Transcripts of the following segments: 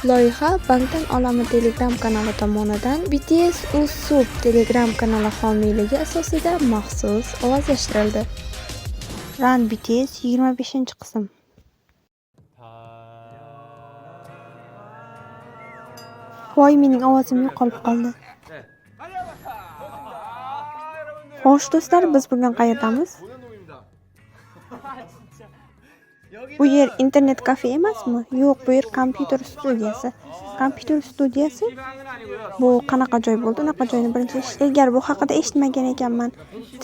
Loyiha Bangtan olami Telegram kanali tomonidan BTS Usup Telegram kanali homiyligi asosida maxsus ovozlashtirildi. Run BTS 25-qism. Voy, mening ovozim yo'qolib qoldi. Xo'sh do'stlar, biz bugun qayerdamiz? Bu yer internet kafe emasmi? Yo'q, bu yer kompyuter studiyasi. Kompyuter studiyasi? Bu qanaqa joy bo'ldi? Unaqa joyni birinchi ilgari bu haqida eshitmagan ekanman.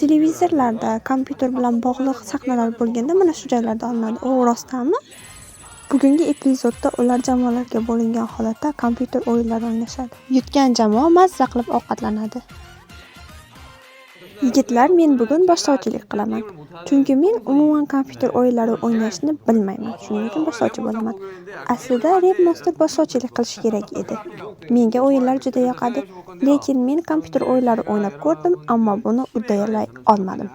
Televizorlarda kompyuter bilan bog'liq sahnalar bo'lganda mana shu joylarda olinadi. O, rostdanmi? Bugungi epizodda ular jamoalarga bo'lingan holatda kompyuter o'yinlari o'ynashadi. Yutgan jamoa mazza qilib ovqatlanadi. Yigitlar, men bugun boshlovchilik qilaman. Chunki men umuman kompyuter o'yinlari o'ynashni bilmayman. Shuning uchun boshlovchi bo'laman. Aslida Red Monster boshlovchilik qilish kerak edi. Menga o'yinlar juda yoqadi, lekin men kompyuter o'yinlari o'ynab ko'rdim, ammo buni uddalay olmadim.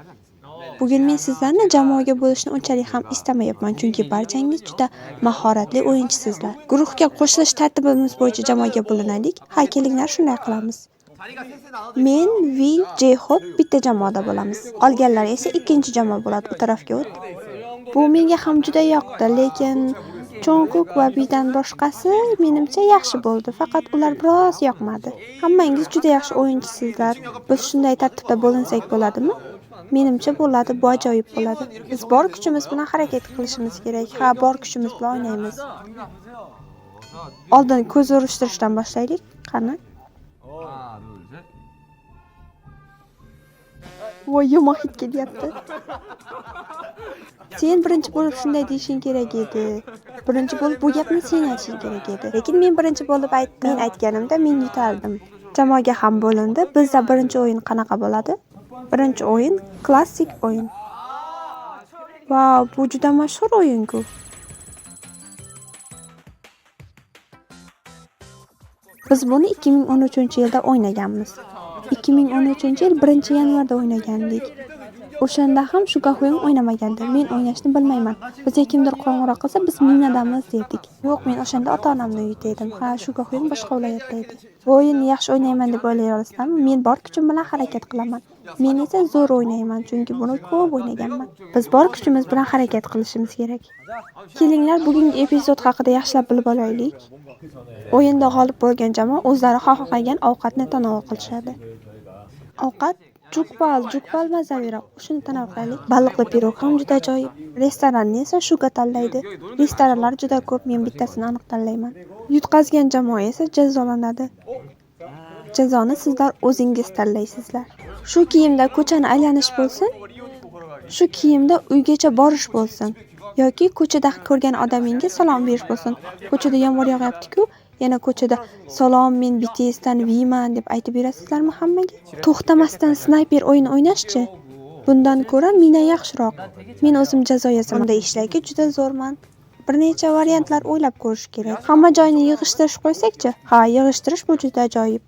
Bugun men sizlarni jamoaga bo'lishni unchalik ham istamayapman, chunki barchangiz juda mahoratli o'yinchisizlar. Guruhga qo'shilish tartibimiz bo'yicha jamoaga bo'linaylik. Ha, kelinglar, shunday qilamiz. Men, Vi, J-Hope bitta jamoada bo'lamiz. Qolganlar esa ikkinchi jamoa bo'ladi. U tarafga o't. Bu menga ham juda yoqdi, lekin Jungkook va Vidan boshqasi menimcha yaxshi bo'ldi. Faqat ular biroz yoqmadi. Hammangiz juda yaxshi o'yinchisizlar. Biz shunday tartibda bo'linsak bo'ladimi? Menimcha bo'ladi, bu ajoyib bo'ladi. Biz bor kuchimiz bilan harakat qilishimiz kerak. Ha, bor kuchimiz bilan o'ynaymiz. Oldin ko'z urishtirishdan boshlaylik. Qani? Voy, yomon hid kelyapti. Sen birinchi bo'lib shunday deyishing kerak edi. Birinchi bo'lib bu gapni sen aytishing kerak edi. Lekin men birinchi bo'lib men aytganimda men yutardim. Jamoaga ham bo'lindi. Bizda birinchi o'yin qanaqa bo'ladi? Birinchi o'yin klassik o'yin. Vau, bu juda mashhur o'yin-ku. Biz buni 2013-yilda o'ynaganmiz. 2013-yil 1-yanvarda o'ynagandik. O'shanda ham shu Gahoyim o'ynamagandi. Men o'ynashni bilmayman. Bizga kimdir qo'ng'iroq qilsa, biz minadamiz derdik. Yo'q, men o'shanda ota-onamni uyida edim. Ha, shu Gahoyim boshqa viloyatda edi. Bu o'yinni yaxshi o'ynayman deb o'ylayapsizmi? Men bor kuchim bilan harakat qilaman. Men esa zo'r o'ynayman, chunki buni ko'p o'ynaganman. Biz bor kuchimiz bilan harakat qilishimiz kerak. Kelinglar, bugungi epizod haqida yaxshilab bilib olaylik. O'yinda g'olib bo'lgan jamoa o'zlari xohlagan ovqatni tanovul qilishadi. Ovqat jukpal mazaviroq. Shuni tanovul qilaylik. Baliqli pirog ham juda ajoyib. Restoranni esa shuga tanlaydi. Restoranlar juda ko'p, men bittasini aniq tanlayman. Yutqazgan jamoa esa jazolanadi. Jazoni sizlar o'zingiz tanlaysizlar. Shu kiyimda ko'chani aylanish bo'lsin, shu kiyimda uygacha borish bo'lsin, yoki ko'chada ko'rgan odamingga salom berish bo'lsin. Ko'chada yomg'ir yog'yapti-ku, yana ko'chada salom, men BTSdan Viman deb aytib berasizlarmi hammaga? To'xtamasdan snayper o'yini o'ynashchi? Bundan ko'ra mina yaxshiroq. Men o'zim jazo yozaman. Bunday ishlarga juda zo'rman. Bir necha variantlar o'ylab ko'rish kerak. Hamma joyni yig'ishtirish qo'ysakchi? Ha, yig'ishtirish bu juda ajoyib.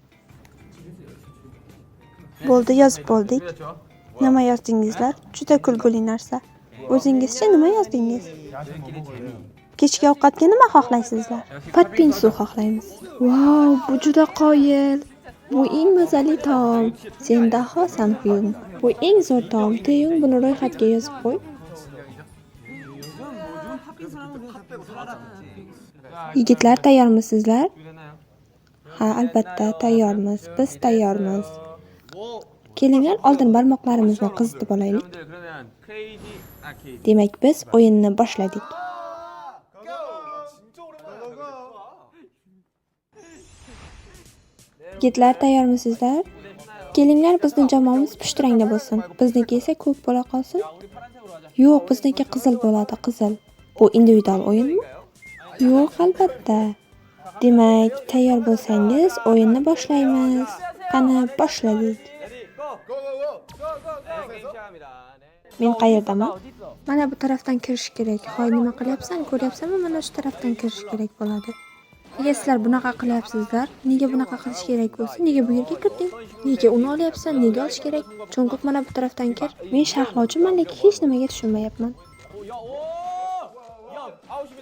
Bo'ldi, yozib bo'ldik. Nima yozdingizlar? Juda kulguli narsa. O'zingizcha nima yozdingiz? Kechki ovqatga nima xohlaysizlar? Patpinsu xohlaymiz. Vau, bu juda qoyil. Bu eng mazali taom. Sen dahosan, Hyun. Bu eng zo'r taom. Teyung, buni ro'yxatga yozib qo'y. Yigitlar, tayyormisizlar? Ha, albatta, tayyormiz. Biz tayyormiz. Kelinglar, oldin barmoqlarimizni qizitib olaylik. Demak, biz o'yinni boshladik. Yigitlar, tayyormisizlar? Kelinglar, bizning jamoamiz pushti rangda bo'lsin. Bizniki esa ko'k bo'la qolsin. Yo'q, bizniki qizil bo'ladi, qizil. Bu individual o'yinmi? Yo'q, albatta. Demak, tayyor bo'lsangiz, o'yinni boshlaymiz. Qani, boshladik. Men qayerdaman? Mana bu tarafdan kirish kerak. Hoy, nima qilyapsan? Ko'ryapsanmi? Mana shu tarafdan kirish kerak bo'ladi. Nega sizlar bunaqa qilyapsizlar? Nega bunaqa qilish kerak bo'lsa? Nega bu yerga kirding? Nega uni olyapsan? Nega olish kerak? Jungkook, mana bu tarafdan kir. Men sharhlovchiman, lekin hech nimaga tushunmayapman.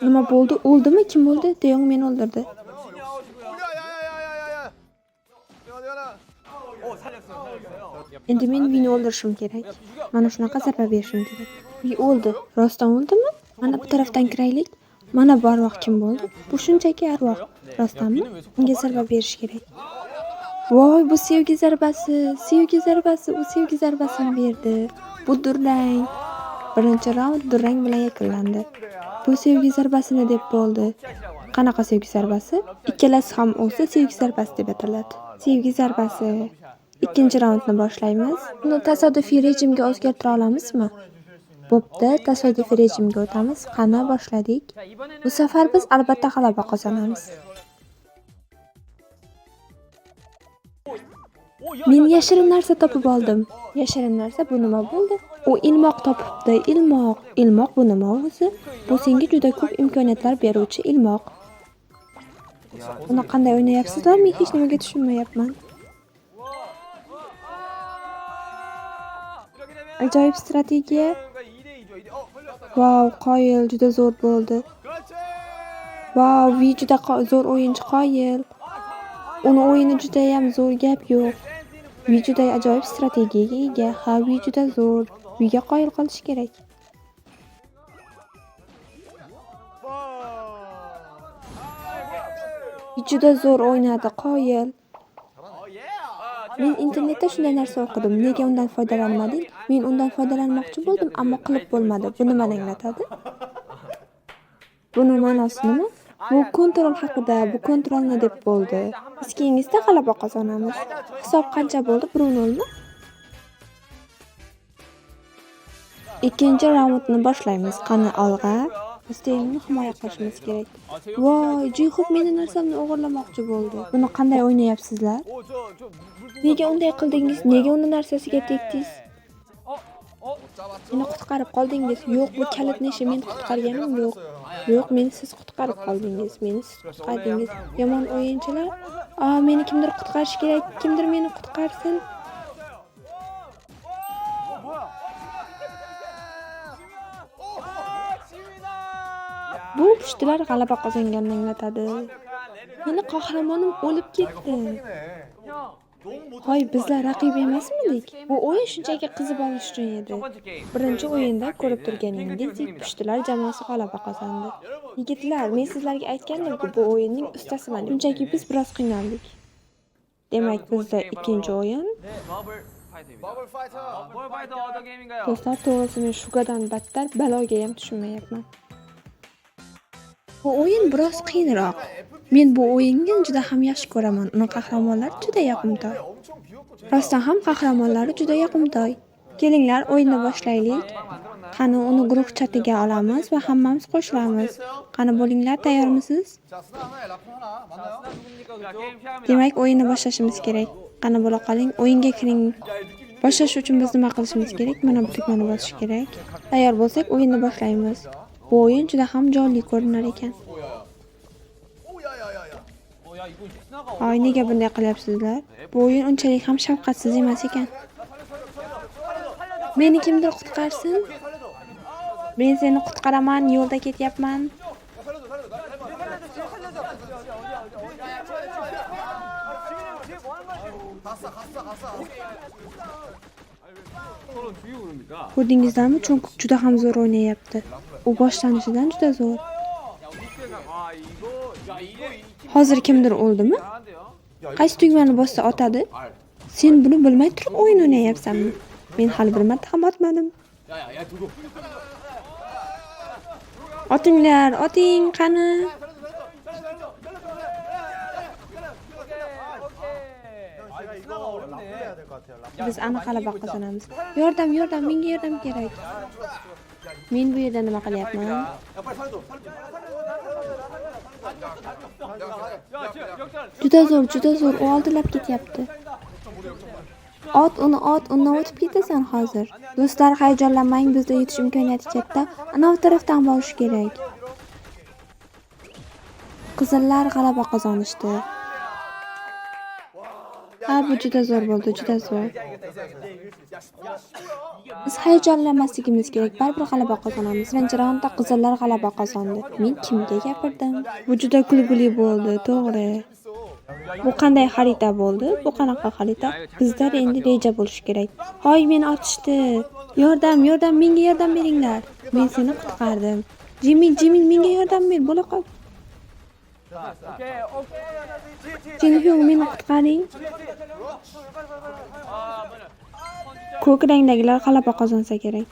Nima bo'ldi? O'ldimi? Kim o'ldi? Deyong meni o'ldirdi. Endi men Vini o'ldirishim kerak. Mana shunaqa zarba berishim kerak. Vi o'ldi. Rostdan o'ldimi? Mana bu tarafdan kiraylik. Mana bu arvoh kim bo'ldi? Bu shunchaki arvoh. Rostdanmi? Unga zarba berish kerak. Voy, bu sevgi zarbasi. Sevgi zarbasi. U sevgi zarbasini berdi. Bu durang. Birinchi raund durang bilan yakunlandi. Bu sevgi zarbasini deb bo'ldi. Qanaqa sevgi zarbasi? Ikkalasi ham o'zi sevgi zarbasi deb ataladi. Sevgi zarbasi. Ikkinchi raundni boshlaymiz. Uni tasodifiy rejimga o'zgartira olamizmi? Bo'pti, tasodifiy rejimga o'tamiz. Qani boshladik. Bu safar biz albatta g'alaba qozonamiz. Men yashirin narsa topib oldim. Yashirin narsa bu nima bo'ldi? U ilmoq topibdi. Ilmoq. Ilmoq bu nima o'zi? Bu senga juda ko'p imkoniyatlar beruvchi ilmoq. Uni qanday o'ynayapsizlar? Men hech nimaga tushunmayapman. Ajoyib strategiya. Vau, Qoyil juda zo'r bo'ldi. Vau, Vi juda zo'r o'yinchi Qoyil. Uni o'yini juda ham zo'r, gap yo'q. Vi juda ajoyib strategiyaga ega. Ha, Vi juda zo'r. Viga qoyil qolish kerak. Vi juda zo'r o'ynadi, Qoyil. Men internetda shunday narsa o'qidim. Nega undan foydalanmading? Men undan foydalanmoqchi bo'ldim, ammo qilib bo'lmadi. Bu nimani anglatadi? Buni ma'nosi nima? Bu kontrol haqida, bu kontrolni deb bo'ldi. Biz keyingisida g'alaba qozonamiz. Hisob qancha bo'ldi? 1-0 mi? Ikkinchi raundni boshlaymiz. Qani olg'a. Biz terimni himoya qilishimiz kerak. Voy, Jihub meni narsamni o'g'irlamoqchi bo'ldi. Buni qanday o'ynayapsizlar? Nega unday qildingiz? Nega uni narsasiga tegdingiz? Meni qutqarib qoldingiz. Yo'q, bu kalitni ishi, men qutqarganim yo'q. Yo'q, meni siz qutqarib qoldingiz. Meni siz qutqardingiz. Yomon o'yinchilar. Meni kimdir qutqarish kerak. Kimdir meni qutqarsin. Bu pushtilar g'alaba qozonganini anglatadi. Meni qahramonim o'lib ketdi. Hoy, bizlar raqib emasmidik? Bu o'yin shunchaki qizib olish uchun edi. Birinchi o'yinda ko'rib turganingizdek, pushtilar jamoasi g'alaba qozondi. Yigitlar, men sizlarga aytgandim-ku, bu o'yinning ustasiman. Shunchaki biz biroz qiynaldik. Demak, bizda ikkinchi o'yin. Do'stlar, to'g'risi men shugadan battar baloga ham tushunmayapman. Bu o'yin biroz qiyinroq. Men bu o'yinni juda ham yaxshi ko'raman. Uni qahramonlari juda yoqimtoy. Rostdan ham qahramonlari juda yoqimtoy. Kelinglar, o'yinni boshlaylik. Qani uni guruh chatiga olamiz va hammamiz qo'shilamiz. Qani bo'linglar, tayyormisiz? Demak, o'yinni boshlashimiz kerak. Qani bo'la qoling, o'yinga kiring. Boshlash uchun biz nima qilishimiz kerak? Mana bu tugmani bosish kerak. Tayyor bo'lsak, o'yinni boshlaymiz. Bu o'yin juda ham jonli ko'rinar ekan. Ay, nega bunday qilyapsizlar? Bu o'yin unchalik ham shafqatsiz emas ekan. Meni kimdir qutqarsin? Men seni qutqaraman, yo'lda ketyapman. Ko'rdingizlarmi? Chunki juda ham zo'r o'ynayapti. U boshlanishidan juda zo'r. Hozir kimdir o'ldimi? Qaysi tugmani bossa otadi? Sen buni bilmay turib o'yin o'ynayapsanmi? Men hali bir marta ham otmadim. Otinglar, oting, qani. Biz aniq g'alaba qozonamiz. Yordam, menga yordam kerak. Men bu yerda nima qilyapman? Juda zo'r, u oldilab ketyapti. Uni undan o'tib ketasan hozir. Do'stlar, hayajonlanmang, bizda yutish imkoniyati katta. Ana bu tarafdan borish kerak. Qizillar g'alaba qozonishdi. Bu juda zo'r bo'ldi, juda zo'r. Biz hayajonlanmasligimiz kerak, baribir g'alaba qozonamiz. Birinchi raundda qizillar g'alaba qozondi. Men kimga gapirdim? Bu juda kulgili bo'ldi, to'g'ri. Bu qanday xarita bo'ldi? Bu qanaqa xarita? Bizda endi reja bo'lishi kerak. Hoy, meni otishdi. Yordam, yordam, menga yordam beringlar. Men seni qutqardim. Jimin, menga yordam ber, bo'la qol. Jinhyun, meni qutqaring. Ko'k rangdagilar g'alaba qozonsa kerak.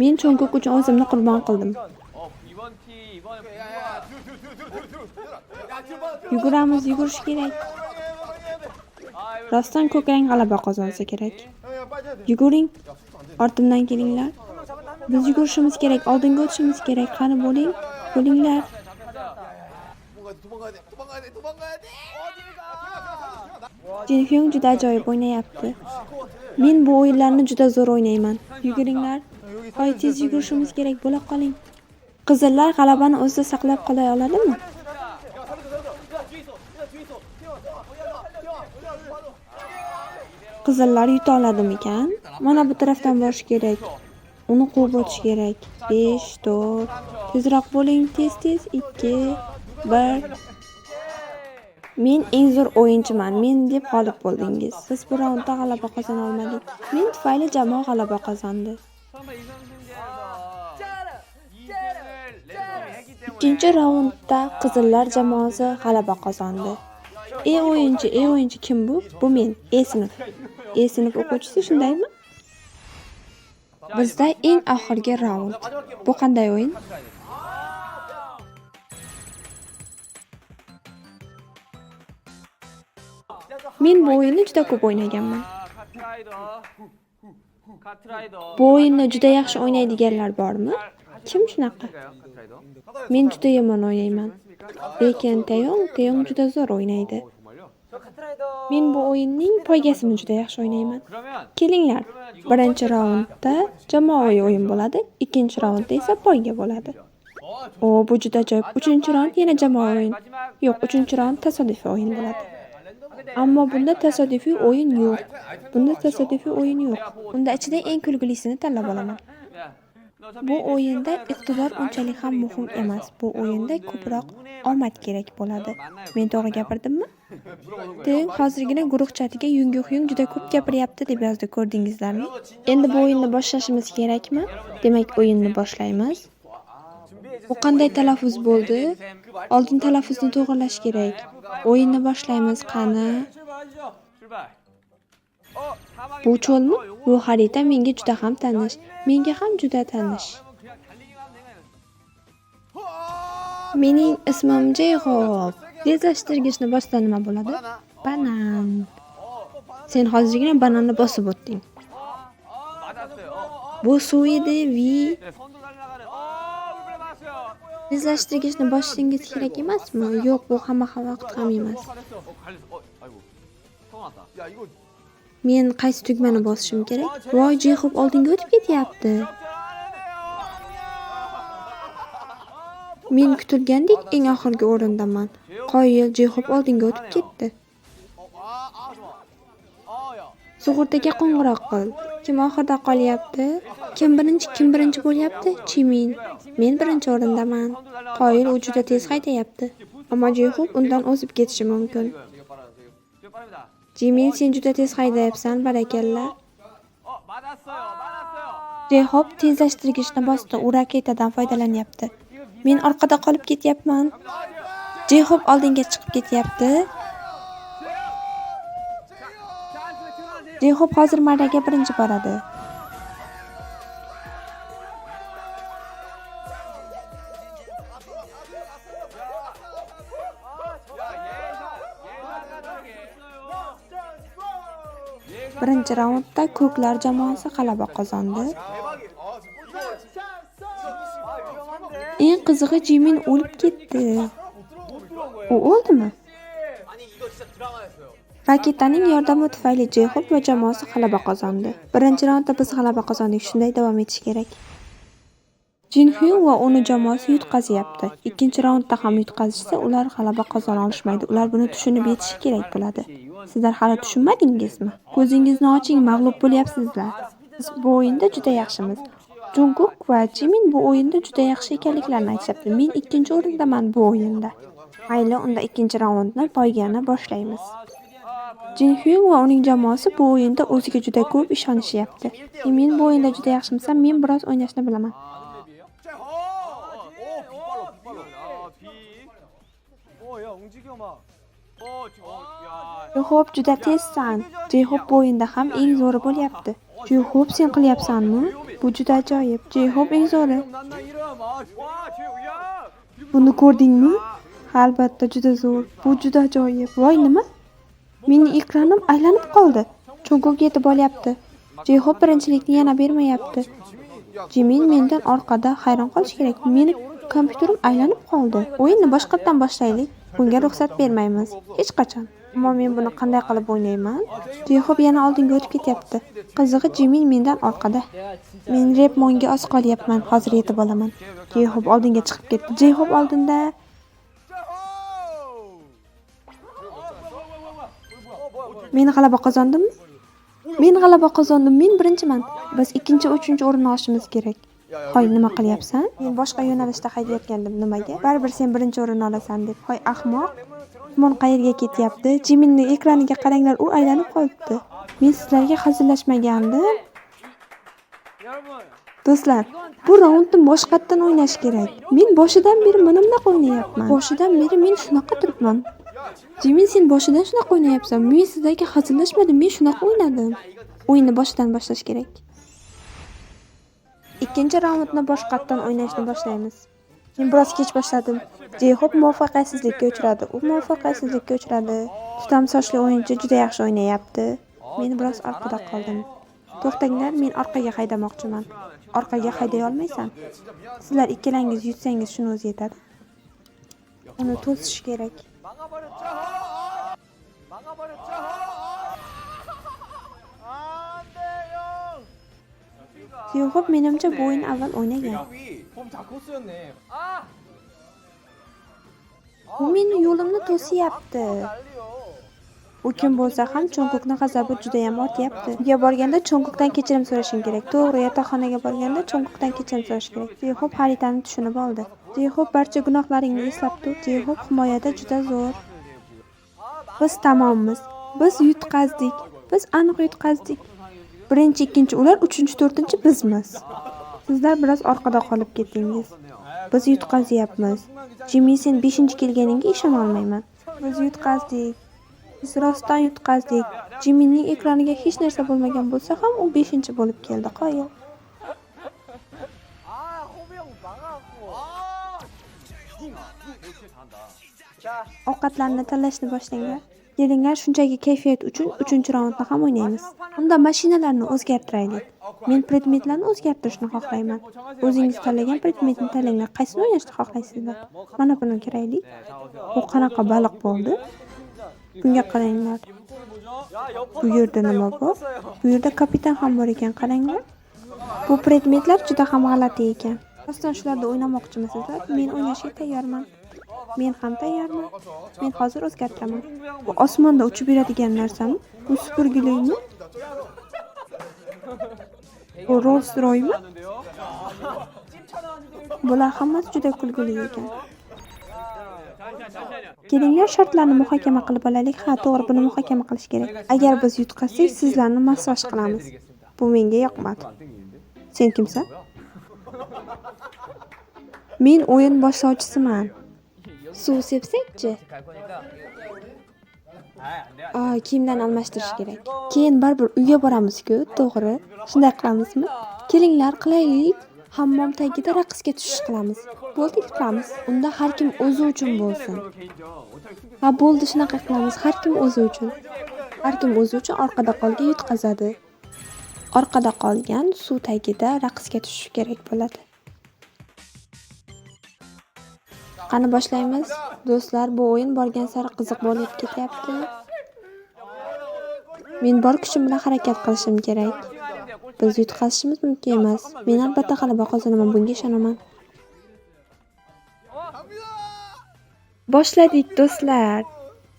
Men Cho'ngko'k uchun o'zimni qurbon qildim. Yuguramiz, yugurish kerak. Rostdan ko'k rang g'alaba qozonsa kerak. Yuguring. Ortimdan kelinglar. Biz yugurishimiz kerak, oldinga o'tishimiz kerak. Qani bo'ling, bo'linglar. Jinhyun juda ajoyib o'ynayapti. Men bu o'yinlarni juda zo'r o'ynayman. Yuguringlar. Hoy, tez yugurishimiz kerak, bo'la qoling. Qizillar g'alabani o'zida saqlab qola oladimi? Qizillar yuta oladimikan? Mana bu tarafdan borish kerak. Uni quvib o'tish kerak. 5, 4. Tezroq bo'ling, tez. 2, 1. Men eng zo'r o'yinchiman. Men deb g'olib bo'ldingiz. Siz bu raundda g'alaba qozona olmadik. Men tufayli jamoa g'alaba qozondi. Ikkinchi raundda qizillar jamoasi g'alaba qozondi. O'yinchi kim bu? Bu men, sinf. Sinf o'quvchisi, shundaymi? Bizda eng oxirgi raund. Bu qanday o'yin? Men bu o'yinni juda ko'p o'ynaganman. Bu o'yinni juda yaxshi o'ynaydiganlar bormi? Kim shunaqa? Men juda yomon o'ynayman. Lekin Taeyong juda zo'r o'ynaydi. Men bu o'yinning poygasini juda yaxshi o'ynayman. Kelinglar, birinchi raundda jamoaviy o'yin bo'ladi, ikkinchi raundda esa poyga bo'ladi. Bu juda ajoyib. Uchinchi raund yana jamoaviy o'yin. Yo'q, uchinchi raund tasodifiy o'yin bo'ladi. Ammo bunda tasodifiy o'yin yo'q. Unda ichida eng kulgilisini tanlab olaman. Bu o'yinda iqtidor unchalik ham muhim emas. Bu o'yinda ko'proq omad kerak bo'ladi. Men to'g'ri gapirdimmi? Teng hozirgina guruh chatiga Yungyuhyun juda ko'p gapiryapti deb yozdi, ko'rdingizlarmi? Endi bu o'yinni boshlashimiz kerakmi? Demak, o'yinni boshlaymiz. Bu qanday talaffuz bo'ldi? Oldin talaffuzni to'g'rilash kerak. O'yinni boshlaymiz, qani? Bu cho'lmi? Bu xarita menga juda ham tanish. Menga ham juda tanish. Mening ismim Jayhob. Tezlashtirgichni boshda nima bo'ladi? Banan. Sen hozirgina bananni bosib o'tding. Bu suv edi, Tezlashtirgichni bosishingiz kerak emasmi? Yo'q, bu hamma vaqt ham emas. Men qaysi tugmani bosishim kerak? Voy, Jayhob oldinga o'tib ketyapti. Men kutilgandek eng oxirgi o'rindaman. Qoyil, Jayhob oldinga o'tib ketdi. Sug'urtaga qo'ng'iroq qil. Kim oxirida qolyapti? Kim birinchi bo'lyapti? Jimin. Men birinchi o'rindaman. Qoyil, u juda tez haydayapti. Ammo Jayhob undan o'zib ketishi mumkin. Jimin, sen juda tez haydayapsan, barakalla. Jayhob tezlashtirgichni bosdi, u raketadan foydalanyapti. Men orqada qolib ketyapman. Jayhob oldinga chiqib ketyapti. Jayhob hozir marraga birinchi boradi. Birinchi raundda ko'klar jamoasi g'alaba qozondi. Eng qizig'i, Jimin o'lib ketdi. U o'ldimi? Raketaning yordami tufayli Jayhob va jamoasi g'alaba qozondi. Birinchi raundda biz g'alaba qozondik, shunday davom etish kerak. Jinhyun va uni jamoasi yutqazyapti. Ikkinchi raundda ham yutqazishsa, ular g'alaba qozona olishmaydi. Ular buni tushunib yetishi kerak bo'ladi. Sizlar hali tushunmadingizmi? Ko'zingizni oching, mag'lub bo'lyapsizlar. Biz bu o'yinda juda yaxshimiz. Jungkook va Jimin bu o'yinda juda yaxshi ekanliklarini aytishapti. Men ikkinchi o'rindaman bu o'yinda. Mayli, unda ikkinchi raundni poygani boshlaymiz. Jin Hyun va uning jamoasi bu o'yinda o'ziga juda ko'p ishonishyapti. Men bu o'yinda juda yaxshimisam, men biroz o'ynashni bilaman. Jihop juda tezsan. Jihop bu o'yinda ham eng zo'ri bo'lyapti. Jihop sen qilyapsanmi? Bu juda ajoyib. Jihop eng zo'ri. Buni ko'rdingmi? Albatta juda zo'r. Bu juda ajoyib. Voy nima? Mening ekranim aylanib qoldi. Cho'nkoq yetib olyapti. Jihop birinchilikni yana bermayapti. Jimin mendan orqada, hayron qolish kerak. Meni kompyuterim aylanib qoldi. O'yinni boshqatdan boshlaylik. Bunga ruxsat bermaymiz. Hech qachon. Ammo men buni qanday qilib o'ynayman? Jihop yana oldinga o'tib ketyapti. Qizig'i Jimin mendan orqada. Men Repmonga oz qolyapman. Hozir yetib olaman. Jihop oldinga chiqib ketdi. Jihop oldinda. Men g'alaba qozondimmi? Men g'alaba qozondim. Men birinchiman. Biz ikkinchi, uchinchi o'rinni olishimiz kerak. Hoy, nima qilyapsan? Men boshqa yo'nalishda haydayotgandim. Nimaga? Baribir sen birinchi o'rinni olasan deb. Hoy, ahmoq. Mon qayerga ketyapti? Jiminning ekraniga qaranglar, u aylanib qolibdi. Men sizlarga hazillashmagandim. Do'stlar, bu raundni boshqatdan o'ynash kerak. Men boshidan beri mana bunaqa o'ynayapman. Boshidan beri men shunaqa turibman. Jimin, sen boshidan shunaqa o'ynayapsan. Men sizlarga hazillashmadim, men shunaqa o'ynadim. O'yinni boshidan boshlash kerak. Ikkinchi raundni boshqatdan o'ynashni boshlaymiz. Men biroz kech boshladim. Jihop muvaffaqiyatsizlikka uchradi. U muvaffaqiyatsizlikka uchradi. Tutam sochli o'yinchi juda yaxshi o'ynayapti. Men biroz orqada qoldim. To'xtanglar, men orqaga haydamoqchiman. Orqaga hayday olmaysan. Sizlar ikkalangiz yutsangiz shuni o'zi yetadi. Uni to'sish kerak. Jihop menimcha bu o'yin avval o'ynagan. U meni yo'limni to'siyapti. U kim bo'lsa ham Cho'nkoqning g'azabi juda ham ortyapti. Uyga borganda Cho'nkoqdan kechirim so'rashing kerak. To'g'ri, yotoqxonaga borganda Cho'nkoqdan kechirim so'rash kerak. Jihop xaritani tushunib oldi. Jihop barcha gunohlaringni eslab tur. Jihop himoyada juda zo'r. Biz tamommiz. Biz yutqazdik. Biz aniq yutqazdik. Birinchi, ikkinchi ular, uchinchi, to'rtinchi bizmiz. Sizlar biroz orqada qolib ketdingiz. Biz yutqazyapmiz. Jimin, sen 5-chi kelganingga ishona olmayman. Biz yutqazdik. Biz rostdan yutqazdik. Jiminning ekraniga hech narsa bo'lmagan bo'lsa ham u 5-chi bo'lib keldi. Qoyil. Ovqatlarni tanlashni boshlanglar. Kelinglar, shunchaki kayfiyat uchun 3-raundni ham o'ynaymiz. Unda mashinalarni o'zgartiraylik. Men predmetlarni o'zgartirishni xohlayman. O'zingiz tanlagan predmetni tanlanglar. Qaysini o'ynashni xohlaysizlar? Mana buni kiraylik. Bu qanaqa baliq bo'ldi? Bunga qaranglar. Bu yerda nima bor? Bu yerda kapitan ham bor ekan, qaranglar. Bu predmetlar juda ham g'alati ekan. Rostdan shularda o'ynamoqchimisizlar? Men o'ynashga tayyorman. Men ham tayyorman. Men hozir o'zgartiraman. Bu osmonda uchib yuradigan narsami? Bu supurgilikmi? Bu Rolls-Royce'mi? Bular hammasi juda kulgili ekan. Kelinglar, shartlarni muhokama qilib olaylik. Ha, to'g'ri, buni muhokama qilish kerak. Agar biz yutqazsak, sizlarni massaj qilamiz. Bu menga yoqmadi. Sen kimsan? Men o'yin boshlovchisiman. Suv sepsakchi? Kiyimdan almashtirish kerak. Keyin baribir uyga boramiz-ku, to'g'ri? Shunday qilamizmi? Kelinglar, qilaylik. Hammom tagida raqsga tushish qilamiz. Bo'ldi, qilamiz. Unda har kim o'zi uchun bo'lsin. Ha, bo'ldi, shunaqa qilamiz. Har kim o'zi uchun. Har kim o'zi uchun orqada qolgan yutqazadi. Orqada qolgan suv tagida raqsga tushish kerak bo'ladi. Qani boshlaymiz? Do'stlar, bu o'yin borgan sari qiziq bo'lib ketyapti. Men bor kuchim bilan harakat qilishim kerak. Biz yutqazishimiz mumkin emas. Men albatta g'alaba qozonaman, bunga ishonaman. Boshladik, do'stlar.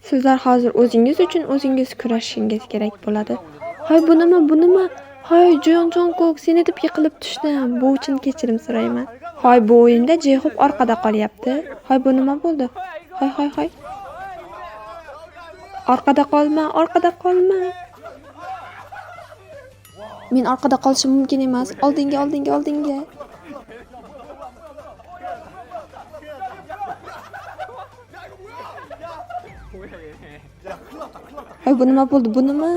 Sizlar hozir o'zingiz uchun o'zingiz kurashishingiz kerak bo'ladi. Hoy, bu nima? Hoy, Jongkook, seni deb yiqilib tushdim. Bu uchun kechirim so'rayman. Hoy, bu o'yinda Jihop orqada qolyapti. Hoy, bu nima bo'ldi? Hoy. Orqada qolma. Men orqada qolishim mumkin emas. Oldinga. Hoy, bu nima bo'ldi? Bu nima?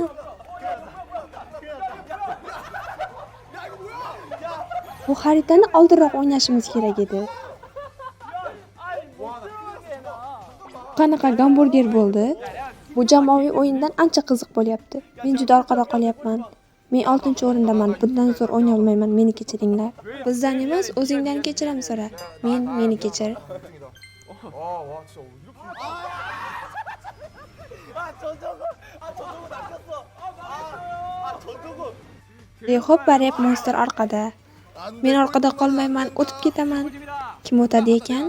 Bu xaritani oldinroq o'ynashimiz kerak edi. Qanaqa gamburger bo'ldi? Bu jamoaviy o'yindan ancha qiziq bo'lyapti. Men juda orqada qolyapman. Men 6-o'rindaman. Bundan zo'r o'ynay olmayman. Meni kechiringlar. Bizdan emas, o'zingdan kechirim so'ra. Meni kechir. Xo'p, baryap monster orqada. Men orqada qolmayman, o'tib ketaman. Kim o'tadi ekan?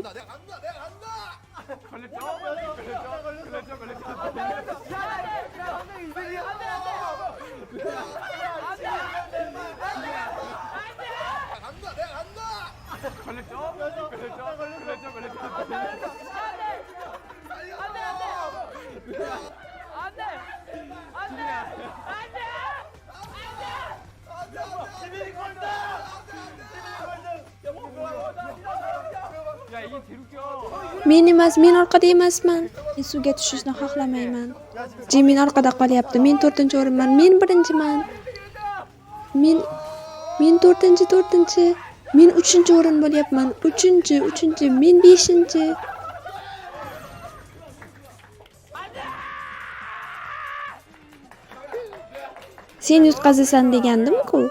Men orqada emasman. Men suvga tushishni xohlamayman. Jimin orqada qolyapti. Men 4-o'rinman. Men birinchiman. Men 4-chi. Men 3-o'rin bo'lyapman. 3-chi. Men 5-chi. Sen yutqazasan degandim-ku.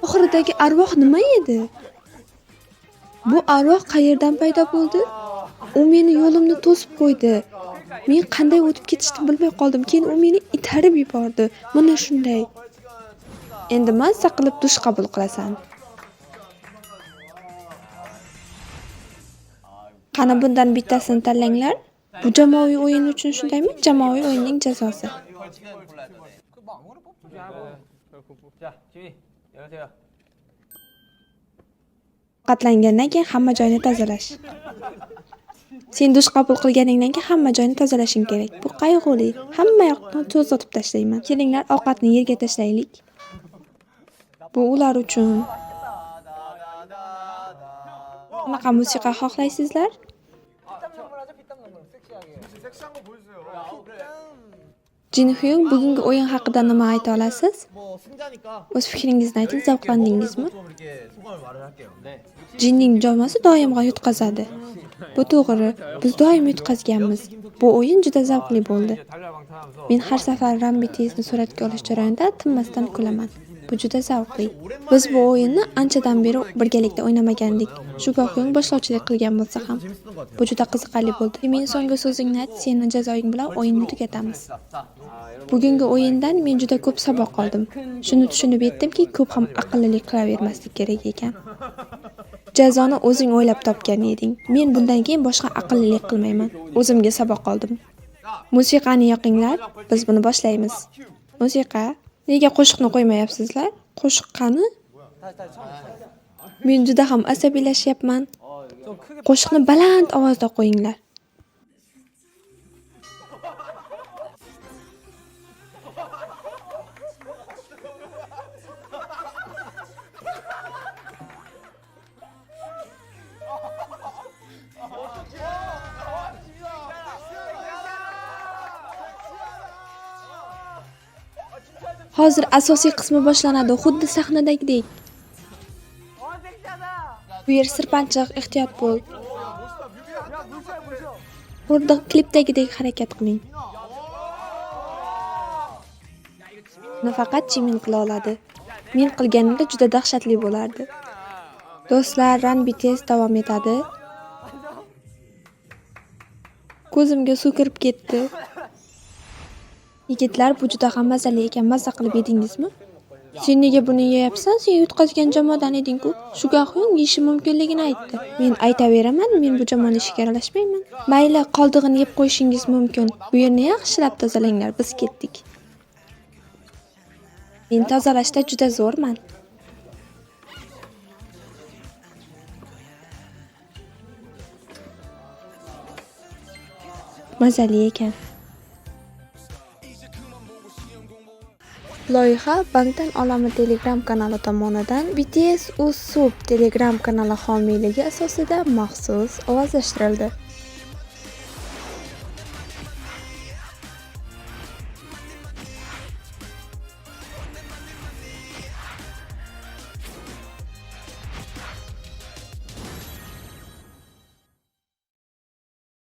Oxiridagi arvoh nima edi? Bu arvoh qayerdan paydo bo'ldi? U meni yo'limni to'sib qo'ydi. Men qanday o'tib ketishni bilmay qoldim. Keyin u meni itarib yubordi. Mana shunday. Endi mazza qilib dush qabul qilasan. Qani bundan bittasini tanlanglar. Bu jamoaviy o'yin uchun shundaymi? Jamoaviy o'yinning jazosi. Qatlangandan keyin hamma joyni tozalash. Sen dush qabul qilganingdan keyin hamma joyni tozalashing kerak. Bu qayg'uli. Hamma yoqni to'zitib tashlayman. Kelinglar, ovqatni yerga tashlaylik. Bu ular uchun. Qanaqa musiqa xohlaysizlar? Jinhyun, bugungi o'yin haqida nima ayta olasiz? O'z fikringizni ayting, zavqlandingizmi? Jinning jamoasi doimga yutqazadi. Bu to'g'ri, biz doim yutqazganmiz. Bu o'yin juda zavqli bo'ldi. Men har safar Rambitesni suratga olish jarayonida tinmasdan kulaman. Bu juda zavqli. Biz bu o'yinni anchadan beri birgalikda o'ynamagandik. Shu go'yo boshlovchilik qilgan bo'lsa ham. Bu juda qiziqarli bo'ldi. Men so'nggi so'zingni ayt, seni jazoing bilan o'yinni tugatamiz. Bugungi o'yindan men juda ko'p saboq oldim. Shuni tushunib yetdimki, ko'p ham aqllilik qilavermaslik kerak ekan. Jazoni o'zing o'ylab topgan eding. Men bundan keyin boshqa aqllilik qilmayman. O'zimga saboq oldim. Musiqani yoqinglar, biz buni boshlaymiz. Musiqa. Nega qo'shiqni qo'ymayapsizlar? Qo'shiq qani? Men juda ham asabiylashyapman. Qo'shiqni baland ovozda qo'yinglar. Hozir asosiy qismi boshlanadi, xuddi sahnadagidek. Bu yer sirpanchiq, ehtiyot bo'l. Xuddi klipdagidek harakat qiling. Nafaqat Jimin qila oladi. Men qilganimda juda dahshatli bo'lardi. Do'stlar, Run BTS davom etadi. Ko'zimga suv kirib ketdi. Yigitlar, bu juda ham mazali ekan, mazza qilib yedingizmi? Sen nega buni yeyapsan? Sen yutqazgan jamoadan eding-ku. Shu go'yo yeyishi mumkinligini aytdi. Men aytaveraman, men bu jamoani ishiga aralashmayman. Mayli, qoldig'ini yeb qo'yishingiz mumkin. Bu yerni yaxshilab tozalanglar, biz ketdik. Men tozalashda juda zo'rman. Mazali ekan. Loyiha Bangtan olami Telegram kanali tomonidan BTS Uz Sub Telegram kanali homiyligi asosida maxsus ovozlashtirildi.